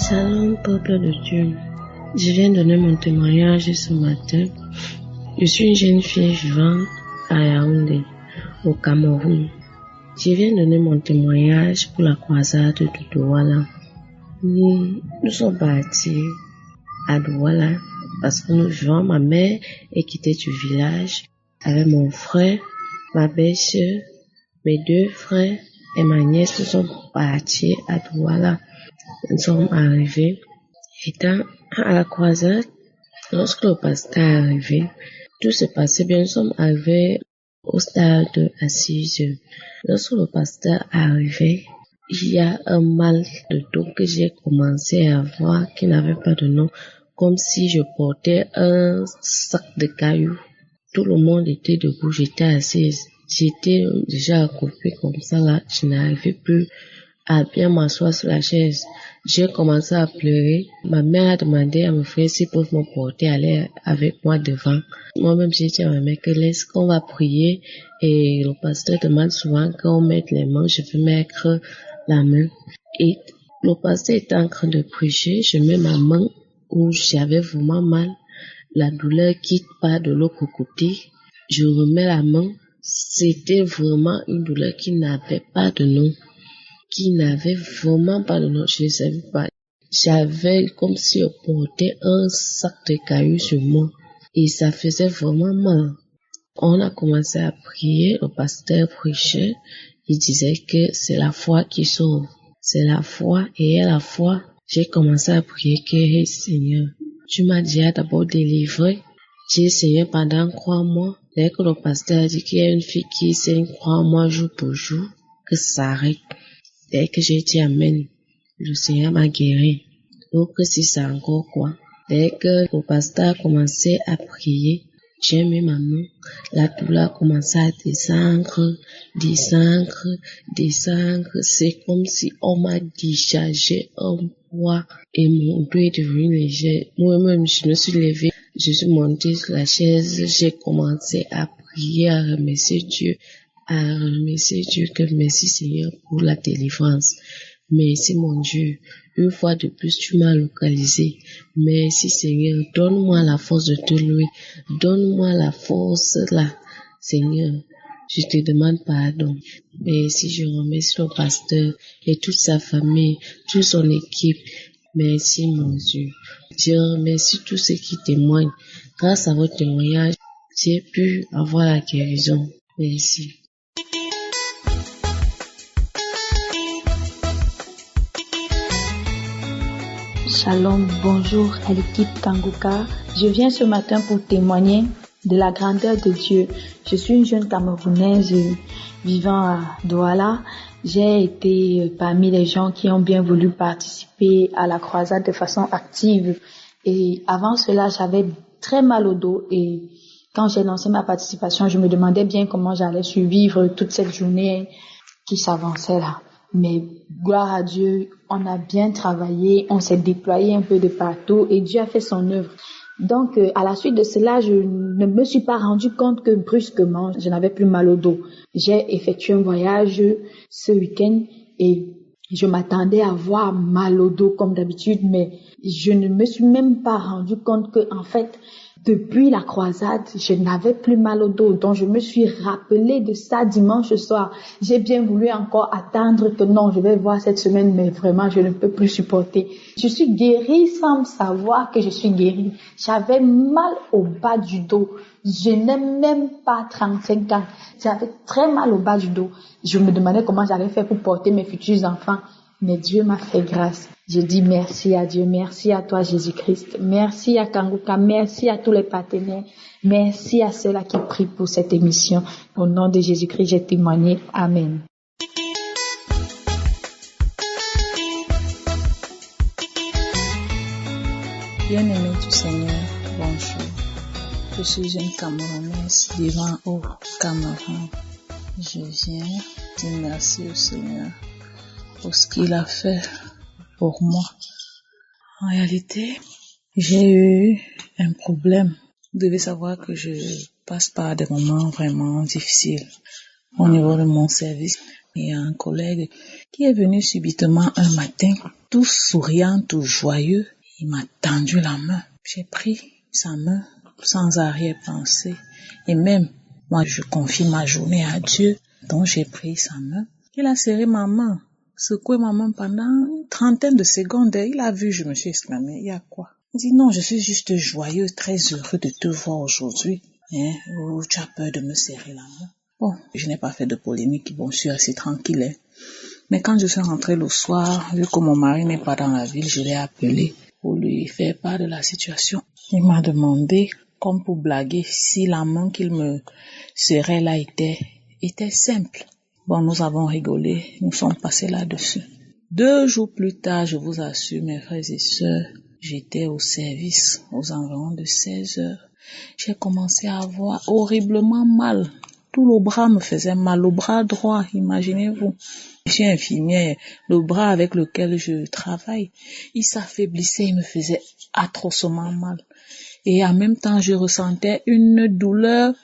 Salut peuple de Dieu, je viens donner mon témoignage ce matin. Je suis une jeune fille vivant à Yaoundé, au Cameroun. Je viens donner mon témoignage pour la croisade de Douala. Nous sommes partis à Douala parce que nous vivons. Ma mère est quittée du village avec mon frère, ma belle-sœur, mes deux frères et ma nièce. Nous sommes partis à Douala. Nous sommes arrivés. Étant à la croisade, lorsque le pasteur est arrivé, tout se passait bien. Nous sommes arrivés au stade à 6 heures. Lorsque le pasteur est arrivé, il y a un mal de dos que j'ai commencé à voir qui n'avait pas de nom, comme si je portais un sac de cailloux. Tout le monde était debout, j'étais assise. J'étais déjà accroupie comme ça là, je n'arrivais plus à bien m'asseoir sur la chaise. J'ai commencé à pleurer. Ma mère a demandé à mon frère s'ils peuvent me porter, aller avec moi devant. Moi-même, j'ai dit à ma mère que laisse qu'on va prier et le pasteur demande souvent qu'on mette les mains, je vais mettre la main. Et le pasteur était en train de prêcher, je mets ma main où j'avais vraiment mal. La douleur quitte pas de l'autre côté. Je remets la main. C'était vraiment une douleur qui n'avait pas de nom. Qui n'avait vraiment pas de nom, je ne savais pas. J'avais comme si on portait un sac de cailloux sur moi et ça faisait vraiment mal. On a commencé à prier, le pasteur prêchait, il disait que c'est la foi qui sauve. C'est la foi et à la foi, j'ai commencé à prier que hey, Seigneur, tu m'as déjà d'abord délivré. J'ai dit Seigneur pendant 3 mois, dès que le pasteur a dit qu'il y a une fille qui saigne 3 mois jour pour jour, que ça arrête. Dès que j'ai dit Amen, le Seigneur m'a guéri. Donc, si c'est encore quoi? Dès que le pasteur a commencé à prier, j'ai mis ma main. La douleur a commencé à descendre. C'est comme si on m'a déchargé un poids et mon dos est devenu léger. Moi-même, je me suis levée, je suis montée sur la chaise, j'ai commencé à prier, à remercier Dieu. Que merci Seigneur pour la délivrance. Merci mon Dieu. Une fois de plus, tu m'as localisé. Merci Seigneur. Donne-moi la force de te louer. Donne-moi la force là. Seigneur, je te demande pardon. Merci, je remercie le pasteur et toute sa famille, toute son équipe. Merci mon Dieu. Je remercie tous ceux qui témoignent. Grâce à votre témoignage, j'ai pu avoir la guérison. Merci. Shalom, bonjour à l'équipe Kanguka. Je viens ce matin pour témoigner de la grandeur de Dieu. Je suis une jeune Camerounaise vivant à Douala. J'ai été parmi les gens qui ont bien voulu participer à la croisade de façon active. Et avant cela, j'avais très mal au dos et quand j'ai lancé ma participation, je me demandais bien comment j'allais survivre toute cette journée qui s'avançait là. Mais gloire à Dieu, on a bien travaillé, on s'est déployé un peu de partout et Dieu a fait son œuvre. Donc, à la suite de cela, je ne me suis pas rendu compte que brusquement, je n'avais plus mal au dos. J'ai effectué un voyage ce week-end et je m'attendais à avoir mal au dos comme d'habitude, mais je ne me suis même pas rendu compte que, en fait, depuis la croisade, je n'avais plus mal au dos. Donc, je me suis rappelé de ça dimanche soir. J'ai bien voulu encore attendre que non, je vais voir cette semaine, mais vraiment, je ne peux plus supporter. Je suis guérie sans savoir que je suis guérie. J'avais mal au bas du dos. Je n'ai même pas 35 ans. J'avais très mal au bas du dos. Je me demandais comment j'allais faire pour porter mes futurs enfants. Mais Dieu m'a fait grâce. Je dis merci à Dieu, merci à toi Jésus-Christ, merci à Kanguka, merci à tous les partenaires, merci à ceux-là qui prient pour cette émission. Au nom de Jésus-Christ, j'ai témoigné. Amen. Bien-aimé du Seigneur, bonjour. Je suis une Camerounaise vivant au Cameroun. Je viens dire merci au Seigneur pour ce qu'il a fait pour moi. En réalité, j'ai eu un problème. Vous devez savoir que je passe par des moments vraiment difficiles au niveau de mon service. Il y a un collègue qui est venu subitement un matin, tout souriant, tout joyeux. Il m'a tendu la main. J'ai pris sa main sans arrière-pensée. Et même, moi, je confie ma journée à Dieu. Donc, j'ai pris sa main. Il a serré ma main, secoué ma main pendant une trentaine de secondes. Il a vu, je me suis exclamé, il y a quoi? Il dit, non, je suis juste joyeux, très heureux de te voir aujourd'hui. Ou tu as peur de me serrer la main. Bon, je n'ai pas fait de polémique. Bon, je suis assez tranquille. Mais quand je suis rentrée le soir, vu que mon mari n'est pas dans la ville, je l'ai appelé pour lui faire part de la situation. Il m'a demandé, comme pour blaguer, si la main qu'il me serrait là était simple. Bon, nous avons rigolé, nous sommes passés là-dessus. 2 jours plus tard, je vous assure, mes frères et sœurs, j'étais au service aux environs de 16 heures. J'ai commencé à avoir horriblement mal. Tout le bras me faisait mal, le bras droit, imaginez-vous. Je suis infirmière, le bras avec lequel je travaille, il s'affaiblissait, il me faisait atrocement mal. Et en même temps, je ressentais une douleur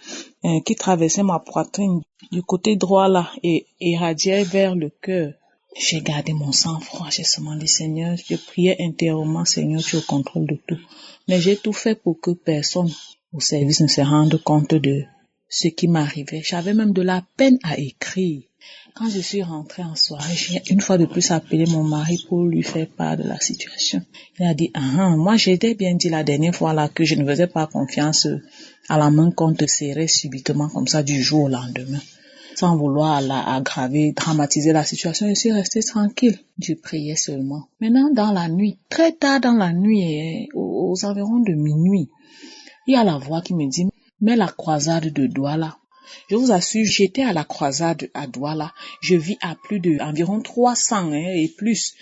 qui traversait ma poitrine du côté droit là et irradiait vers le cœur. J'ai gardé mon sang-froid, j'ai seulement dit Seigneur, je priais intérieurement, Seigneur, tu es au contrôle de tout. Mais j'ai tout fait pour que personne au service ne se rende compte de ce qui m'arrivait. J'avais même de la peine à écrire. Quand je suis rentrée en soirée, j'ai une fois de plus appelé mon mari pour lui faire part de la situation. Il a dit, moi j'étais bien dit la dernière fois là que je ne faisais pas confiance à la main qu'on te serrait subitement comme ça du jour au lendemain. Sans vouloir aggraver, dramatiser la situation, je suis restée tranquille. Je priais seulement. Maintenant, dans la nuit, très tard dans la nuit, aux environs de minuit, il y a la voix qui me dit, mets la croisade de Douala. Je vous assure, j'étais à la croisade à Douala. Je vis à plus de environ 300 et plus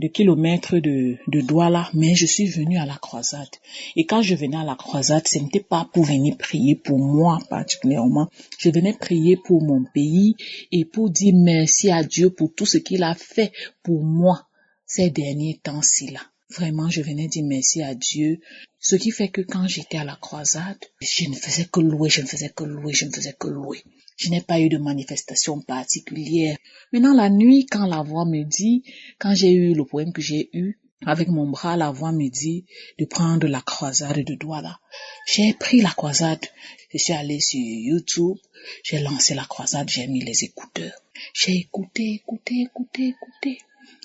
de kilomètres de Douala, mais je suis venue à la croisade. Et quand je venais à la croisade, ce n'était pas pour venir prier pour moi particulièrement. Je venais prier pour mon pays et pour dire merci à Dieu pour tout ce qu'il a fait pour moi ces derniers temps-ci là. Vraiment, je venais dire merci à Dieu. Ce qui fait que quand j'étais à la croisade, je ne faisais que louer, je ne faisais que louer, je ne faisais que louer. Je n'ai pas eu de manifestation particulière. Maintenant, la nuit, quand la voix me dit, quand j'ai eu le problème que j'ai eu, avec mon bras, la voix me dit de prendre la croisade de Douala. J'ai pris la croisade. Je suis allée sur YouTube, j'ai lancé la croisade, j'ai mis les écouteurs. J'ai écouté.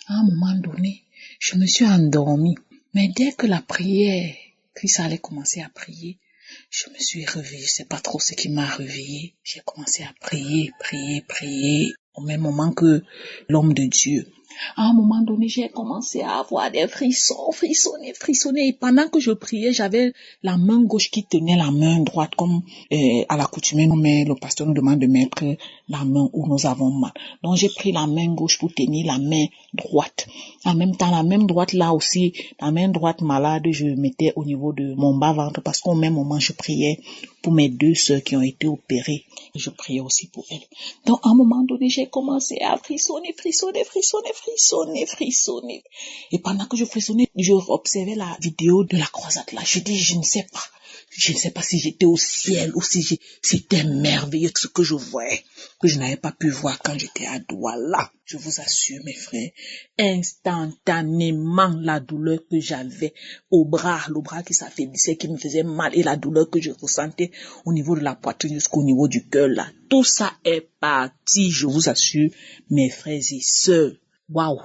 À un moment donné, je me suis endormie. Mais dès que la prière, Christ allait commencer à prier, je me suis réveillée. Je sais pas trop ce qui m'a réveillée. J'ai commencé à prier, au même moment que l'homme de Dieu. À un moment donné, j'ai commencé à avoir des frissons, frissonner. Et pendant que je priais, j'avais la main gauche qui tenait la main droite, comme à l'accoutumée, le pasteur nous demande de mettre la main où nous avons mal. Donc j'ai pris la main gauche pour tenir la main droite. En même temps, la main droite là aussi, la main droite malade, je mettais au niveau de mon bas-ventre parce qu'au même moment, je priais pour mes 2 sœurs qui ont été opérées. Je priais aussi pour elles. Donc, à un moment donné, j'ai commencé à frissonner. Et pendant que je frissonnais, je observais la vidéo de la croisade là. Je dis, je ne sais pas si j'étais au ciel ou si c'était merveilleux ce que je voyais, que je n'avais pas pu voir quand j'étais à Douala. Je vous assure, mes frères, instantanément, la douleur que j'avais au bras, le bras qui s'affaiblissait, qui me faisait mal, et la douleur que je ressentais au niveau de la poitrine jusqu'au niveau du cœur, là, tout ça est parti, je vous assure, mes frères et sœurs. Waouh!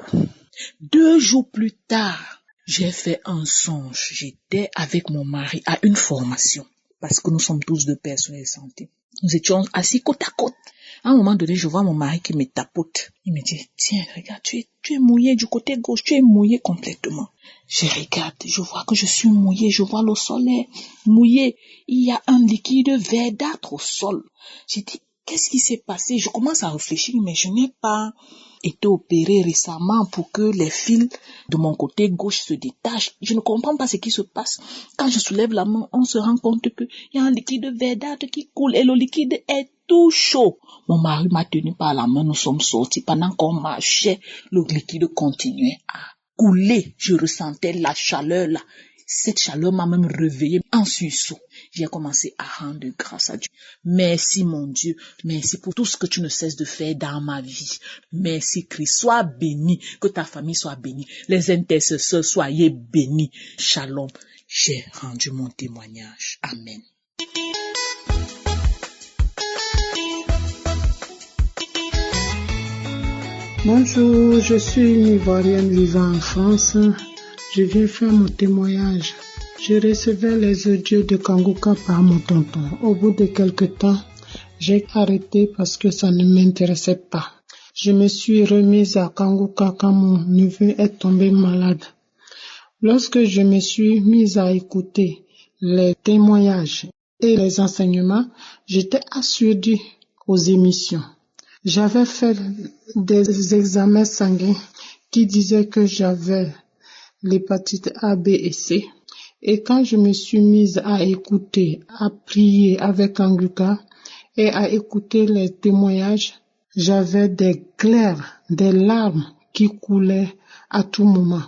2 jours plus tard, j'ai fait un songe. J'étais avec mon mari à une formation, parce que nous sommes tous de personnel de santé. Nous étions assis côte à côte. À un moment donné, je vois mon mari qui me tapote. Il me dit, tiens, regarde, tu es mouillé du côté gauche, tu es mouillé complètement. Je regarde, je vois que je suis mouillé, je vois le soleil mouillé. Il y a un liquide verdâtre au sol. J'ai dit, qu'est-ce qui s'est passé? Je commence à réfléchir, mais je n'ai pas été opéré récemment pour que les fils de mon côté gauche se détachent. Je ne comprends pas ce qui se passe. Quand je soulève la main, on se rend compte qu'il y a un liquide verdâtre qui coule et le liquide est tout chaud. Mon mari m'a tenu par la main, nous sommes sortis. Pendant qu'on marchait, le liquide continuait à couler. Je ressentais la chaleur là. Cette chaleur m'a même réveillée en sursaut. j'ai commencé à rendre grâce à Dieu. Merci mon Dieu, merci pour tout ce que tu ne cesses de faire dans ma vie. Merci Christ, sois béni, que ta famille soit bénie, les intercesseurs soyez bénis. Shalom, j'ai rendu mon témoignage. Amen. Bonjour, je suis une Ivoirienne vivant en France. Je viens faire mon témoignage. Je recevais les audios de Kanguka par mon tonton. Au bout de quelques temps, j'ai arrêté parce que ça ne m'intéressait pas. Je me suis remise à Kanguka quand mon neveu est tombé malade. Lorsque je me suis mise à écouter les témoignages et les enseignements, j'étais assidue aux émissions. J'avais fait des examens sanguins qui disaient que j'avais l'hépatite A, B et C. Et quand je me suis mise à écouter, à prier avec Kanguka et à écouter les témoignages, j'avais des glaires, des larmes qui coulaient à tout moment.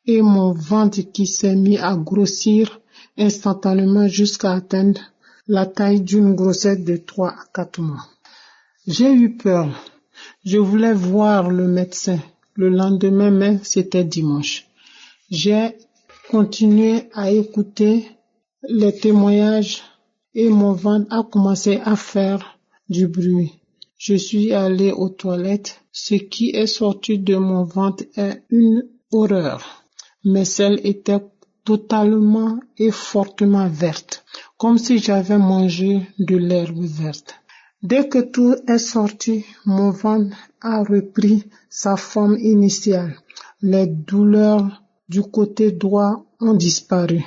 Et mon ventre qui s'est mis à grossir instantanément jusqu'à atteindre la taille d'une grossesse de 3 à 4 mois. J'ai eu peur. Je voulais voir le médecin le lendemain, mais c'était dimanche. J'ai continué à écouter les témoignages et mon ventre a commencé à faire du bruit. Je suis allée aux toilettes. Ce qui est sorti de mon ventre est une horreur. Mes selles étaient totalement et fortement vertes, comme si j'avais mangé de l'herbe verte. Dès que tout est sorti, mon ventre a repris sa forme initiale. Les douleurs du côté droit ont disparu.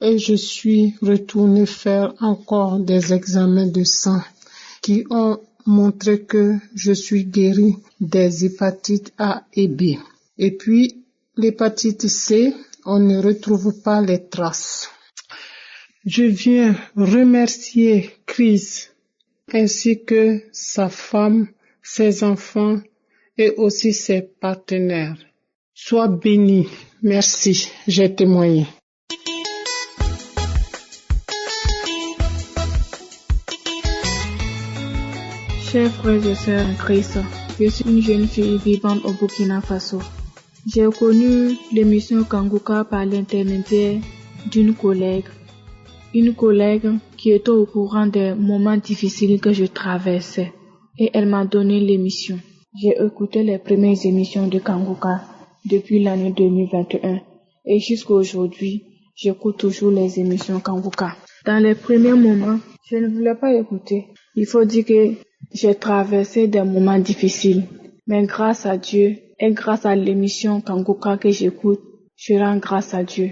Et je suis retournée faire encore des examens de sang qui ont montré que je suis guérie des hépatites A et B. Et puis, l'hépatite C, on ne retrouve pas les traces. Je viens remercier Christ ainsi que sa femme, ses enfants et aussi ses partenaires. Sois béni. Merci, j'ai témoigné. Chers frères et sœurs en Christ, je suis une jeune fille vivante au Burkina Faso. J'ai connu l'émission Kanguka par l'intermédiaire d'une collègue. Une collègue qui était au courant des moments difficiles que je traversais. Et elle m'a donné l'émission. J'ai écouté les premières émissions de Kanguka depuis l'année 2021. Et jusqu'à aujourd'hui, j'écoute toujours les émissions Kanguka. Dans les premiers moments, je ne voulais pas écouter. Il faut dire que j'ai traversé des moments difficiles. Mais grâce à Dieu et grâce à l'émission Kanguka que j'écoute, je rends grâce à Dieu.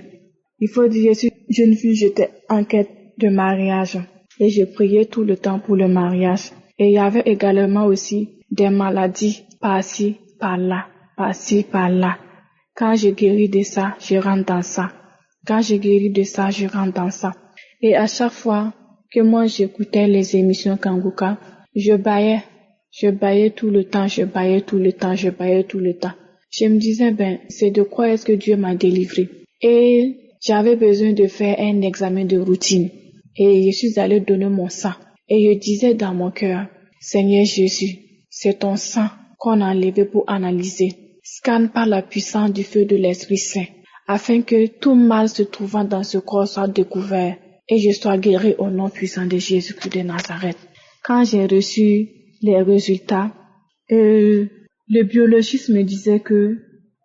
Il faut dire que je suis jeune fille, j'étais en quête de mariage. Et je priais tout le temps pour le mariage. Et il y avait également aussi des maladies par-ci, par-là, par-ci, par-là. Quand je guéris de ça, je rentre dans ça. Quand je guéris de ça, je rentre dans ça. Et à chaque fois que moi j'écoutais les émissions Kanguka, je baillais tout le temps, je baillais tout le temps. Je me disais, c'est de quoi est-ce que Dieu m'a délivré? Et j'avais besoin de faire un examen de routine. Et je suis allée donner mon sang. Et je disais dans mon cœur, Seigneur Jésus, c'est ton sang qu'on a enlevé pour analyser. Scanne par la puissance du feu de l'Esprit Saint, afin que tout mal se trouvant dans ce corps soit découvert et je sois guéri au nom puissant de Jésus-Christ de Nazareth. Quand j'ai reçu les résultats, le biologiste me disait que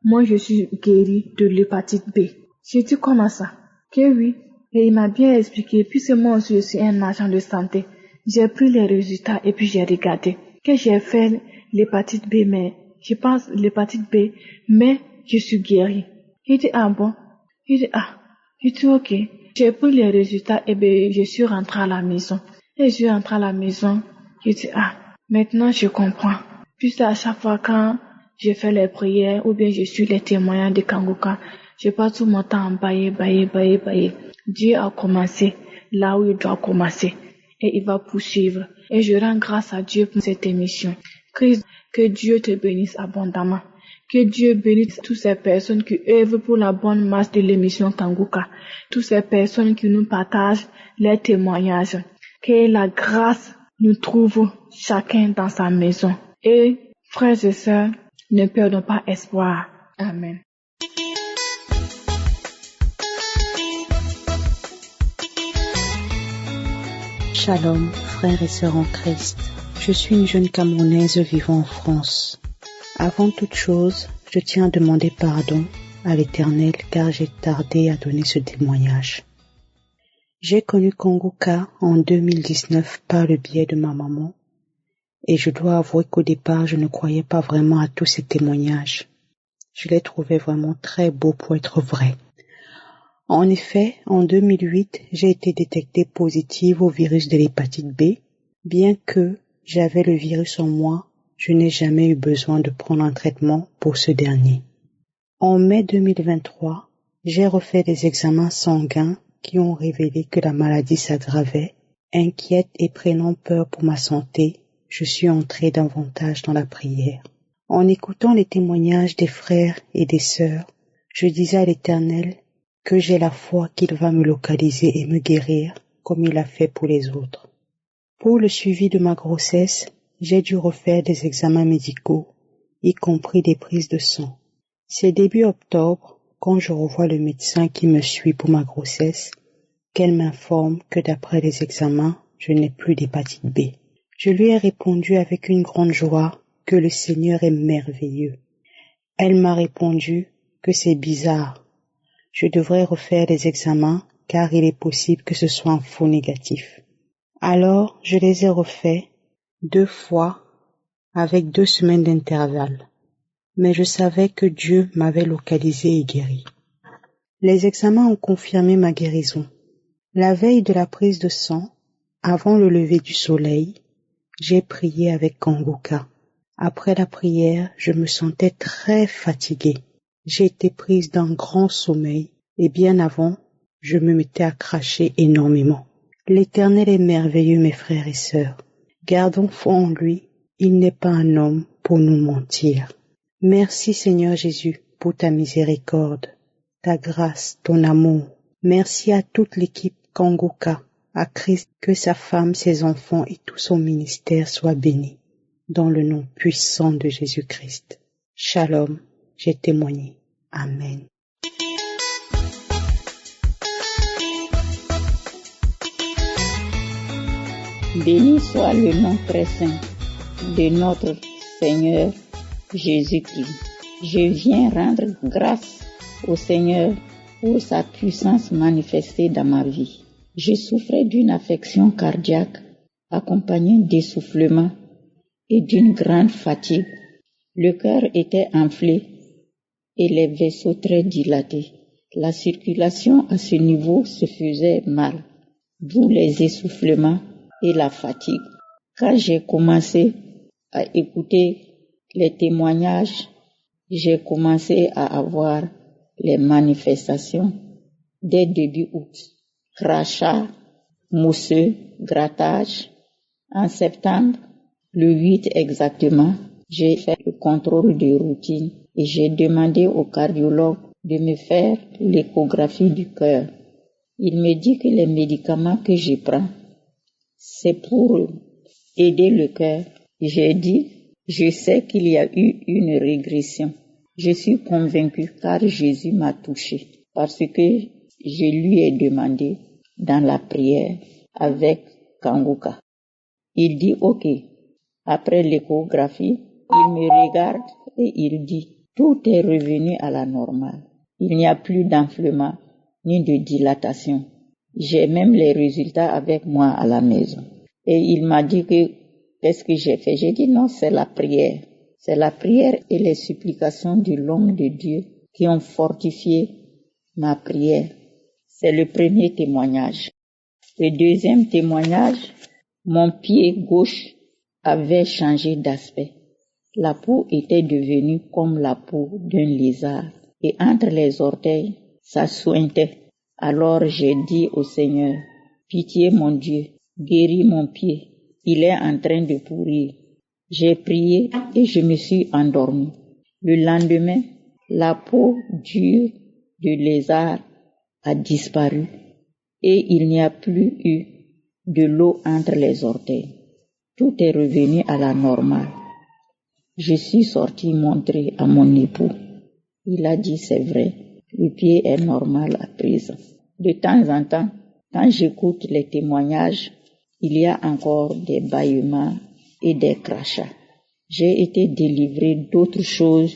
moi je suis guérie de l'hépatite B. J'ai dit comment ça? Que oui. Et il m'a bien expliqué, puisque moi aussi je suis un agent de santé. J'ai pris les résultats et puis j'ai regardé que j'ai fait l'hépatite B, mais je pense l'hépatite B, mais je suis guérie. Il dit ah bon? Il dit ah. Il dit ok. J'ai pris les résultats et je suis rentrée à la maison. Et je suis rentrée à la maison. Je dis ah. Maintenant je comprends. Puisque à chaque fois quand je fais les prières ou bien je suis les témoignages de Kanguka, je passe tout mon temps à bailler. Dieu a commencé là où il doit commencer et il va poursuivre. Et je rends grâce à Dieu pour cette émission. Que Dieu te bénisse abondamment. Que Dieu bénisse toutes ces personnes qui œuvrent pour la bonne marche de l'émission Kanguka, toutes ces personnes qui nous partagent leurs témoignages. Que la grâce nous trouve chacun dans sa maison. Et, frères et sœurs, ne perdons pas espoir. Amen. Shalom, frères et sœurs en Christ. Je suis une jeune Camerounaise vivant en France. Avant toute chose, je tiens à demander pardon à l'Éternel car j'ai tardé à donner ce témoignage. J'ai connu Kanguka en 2019 par le biais de ma maman et je dois avouer qu'au départ, je ne croyais pas vraiment à tous ces témoignages. Je les trouvais vraiment très beaux pour être vrais. En effet, en 2008, j'ai été détectée positive au virus de l'hépatite B. Bien que j'avais le virus en moi, je n'ai jamais eu besoin de prendre un traitement pour ce dernier. En mai 2023, j'ai refait des examens sanguins qui ont révélé que la maladie s'aggravait. Inquiète et prenant peur pour ma santé, je suis entrée davantage dans la prière. En écoutant les témoignages des frères et des sœurs, je disais à l'Éternel que j'ai la foi qu'il va me localiser et me guérir comme il a fait pour les autres. Pour le suivi de ma grossesse, j'ai dû refaire des examens médicaux, y compris des prises de sang. C'est début octobre, quand je revois le médecin qui me suit pour ma grossesse, qu'elle m'informe que d'après les examens, je n'ai plus d'hépatite B. Je lui ai répondu avec une grande joie que le Seigneur est merveilleux. Elle m'a répondu que c'est bizarre. Je devrais refaire les examens car il est possible que ce soit un faux négatif. Alors, je les ai refaits 2 fois avec 2 semaines d'intervalle. Mais je savais que Dieu m'avait localisé et guéri. Les examens ont confirmé ma guérison. La veille de la prise de sang, avant le lever du soleil, j'ai prié avec Kanguka. Après la prière, je me sentais très fatiguée. J'ai été prise d'un grand sommeil et bien avant, je me mettais à cracher énormément. L'Éternel est merveilleux, mes frères et sœurs. Gardons foi en lui, il n'est pas un homme pour nous mentir. Merci Seigneur Jésus pour ta miséricorde, ta grâce, ton amour. Merci à toute l'équipe Kanguka, à Christ, que sa femme, ses enfants et tout son ministère soient bénis. Dans le nom puissant de Jésus-Christ. Shalom, j'ai témoigné. Amen. Béni soit le nom très saint de notre Seigneur Jésus-Christ. Je viens rendre grâce au Seigneur pour sa puissance manifestée dans ma vie. Je souffrais d'une affection cardiaque accompagnée d'essoufflement et d'une grande fatigue. Le cœur était enflé et les vaisseaux très dilatés. La circulation à ce niveau se faisait mal, d'où les essoufflements et la fatigue. Quand j'ai commencé à écouter les témoignages, j'ai commencé à avoir les manifestations dès début août. Crachat, mousseux, grattage. En septembre, le 8 exactement, j'ai fait le contrôle de routine et j'ai demandé au cardiologue de me faire l'échographie du cœur. Il me dit que les médicaments que je prends, c'est pour aider le cœur. J'ai dit, je sais qu'il y a eu une régression. Je suis convaincue car Jésus m'a touchée parce que je lui ai demandé dans la prière avec Kanguka. Il dit ok. Après l'échographie, il me regarde et il dit tout est revenu à la normale. Il n'y a plus d'enflement ni de dilatation. J'ai même les résultats avec moi à la maison. Et il m'a dit que qu'est-ce que j'ai fait? J'ai dit non, c'est la prière. C'est la prière et les supplications de l'homme de Dieu qui ont fortifié ma prière. C'est le premier témoignage. Le deuxième témoignage, mon pied gauche avait changé d'aspect. La peau était devenue comme la peau d'un lézard et entre les orteils, ça suintait. Alors j'ai dit au Seigneur, pitié mon Dieu, guéris mon pied, il est en train de pourrir. J'ai prié et je me suis endormie. Le lendemain, la peau dure de lézard a disparu et il n'y a plus eu de l'eau entre les orteils. Tout est revenu à la normale. Je suis sortie montrer à mon époux. Il a dit c'est vrai, le pied est normal à présent. De temps en temps, quand j'écoute les témoignages, il y a encore des bâillements et des crachats. J'ai été délivrée d'autres choses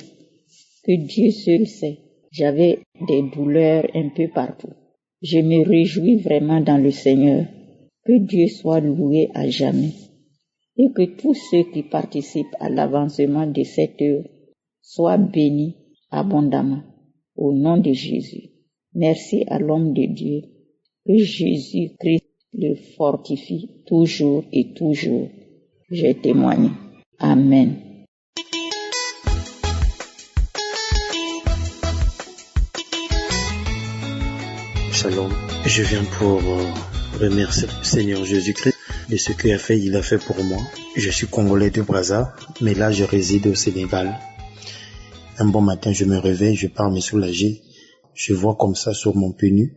que Dieu seul sait. J'avais des douleurs un peu partout. Je me réjouis vraiment dans le Seigneur. Que Dieu soit loué à jamais. Et que tous ceux qui participent à l'avancement de cette œuvre soient bénis abondamment. Au nom de Jésus. Merci à l'homme de Dieu. Que Jésus-Christ le fortifie toujours et toujours. J'ai témoigné. Amen. Shalom. Je viens pour remercier le Seigneur Jésus-Christ de ce qu'il a fait. Il a fait pour moi. Je suis congolais de Brazza, mais là je réside au Sénégal. Un bon matin, je me réveille, je pars me soulager. Je vois comme ça sur mon pneu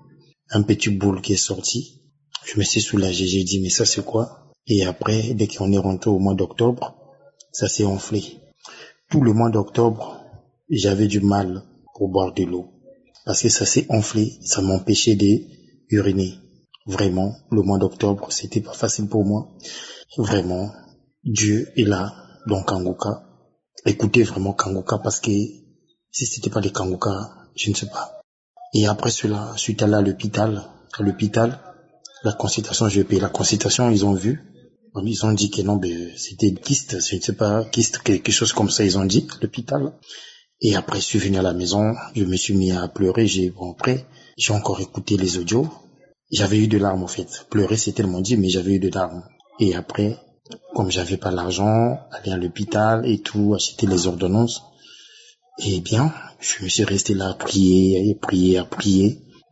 un petit boule qui est sorti. Je me suis soulagé, j'ai dit mais ça c'est quoi? Et après, dès qu'on est rentré au mois d'octobre, ça s'est enflé. Tout le mois d'octobre, j'avais du mal pour boire de l'eau. Parce que ça s'est enflé, ça m'empêchait d'uriner. Vraiment, le mois d'octobre, c'était pas facile pour moi. Vraiment, Dieu est là, dans Kanguka. Écoutez vraiment Kanguka parce que si c'était pas des Kanguka, je ne sais pas. Et après cela, je suis allé à l'hôpital. À l'hôpital, la consultation, j'ai payé la consultation, ils ont vu. Ils ont dit que non, c'était kyste, je ne sais pas, kyste, quelque chose comme ça, ils ont dit, à l'hôpital. Et après, je suis venu à la maison, je me suis mis à pleurer, j'ai encore écouté les audios. J'avais eu de larmes, en fait. Pleurer, c'est tellement dit, mais j'avais eu de larmes. Et après, comme j'avais pas l'argent, aller à l'hôpital et tout, acheter les ordonnances, eh bien, je me suis resté là à prier.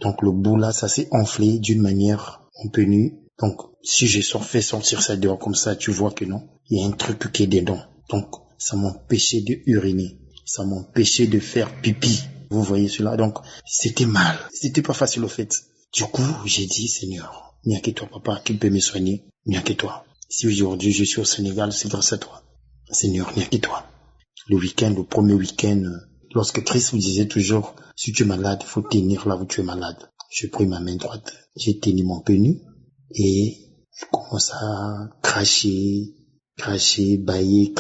Donc, le bout là, ça s'est enflé d'une manière un peu nue. Donc, si j'ai fait sortir ça dehors comme ça, tu vois que non, il y a un truc qui est dedans. Donc, ça m'empêchait de uriner. Ça m'empêchait de faire pipi. Vous voyez cela? Donc, c'était mal. C'était pas facile au fait. Du coup, j'ai dit, Seigneur, il n'y a que toi, papa, qui peut me soigner. Il n'y a que toi. Si aujourd'hui je suis au Sénégal, c'est grâce à toi. Seigneur, il n'y a que toi. Le premier week-end, lorsque Christ me disait toujours, si tu es malade, il faut tenir là où tu es malade. J'ai pris ma main droite, j'ai tenu mon pneu et je commence à cracher, bailler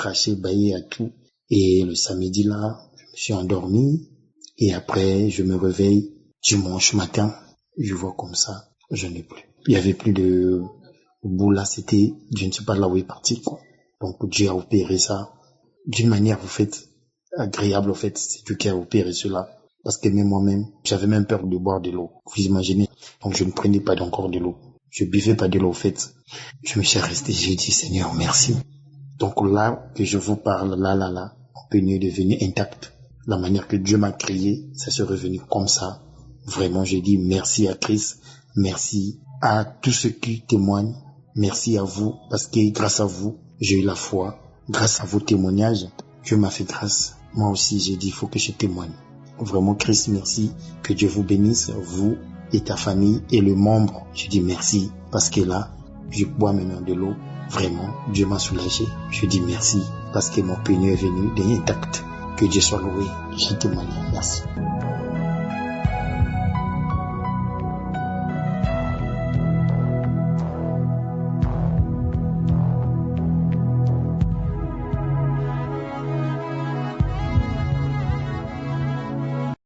à tout. Et le samedi là, je me suis endormi et après je me réveille dimanche matin, je vois comme ça, je n'ai plus. Il y avait plus de bout là, c'était, je ne sais pas là où il est parti, quoi. Donc Dieu a opéré ça d'une manière, vous faites, agréable, en fait, c'est Dieu qui a opéré cela. Parce que même moi-même, j'avais même peur de boire de l'eau. Vous imaginez? Donc je ne prenais pas encore de l'eau. Je buvais pas de l'eau, en fait. Je me suis resté, j'ai dit, Seigneur, merci. Donc là, que je vous parle, là, mon pneu est devenu intact. La manière que Dieu m'a créé, ça s'est revenu comme ça. Vraiment, j'ai dit merci à Christ, merci à tous ceux qui témoignent, merci à vous, parce que grâce à vous, j'ai eu la foi. Grâce à vos témoignages, Dieu m'a fait grâce. Moi aussi, j'ai dit, il faut que je témoigne. Vraiment, Christ, merci. Que Dieu vous bénisse, vous et ta famille et le membre. Je dis merci, parce que là, je bois maintenant de l'eau. Vraiment, Dieu m'a soulagé. Je dis merci, parce que mon pneu est venu intact. Que Dieu soit loué. Je témoigne. Merci.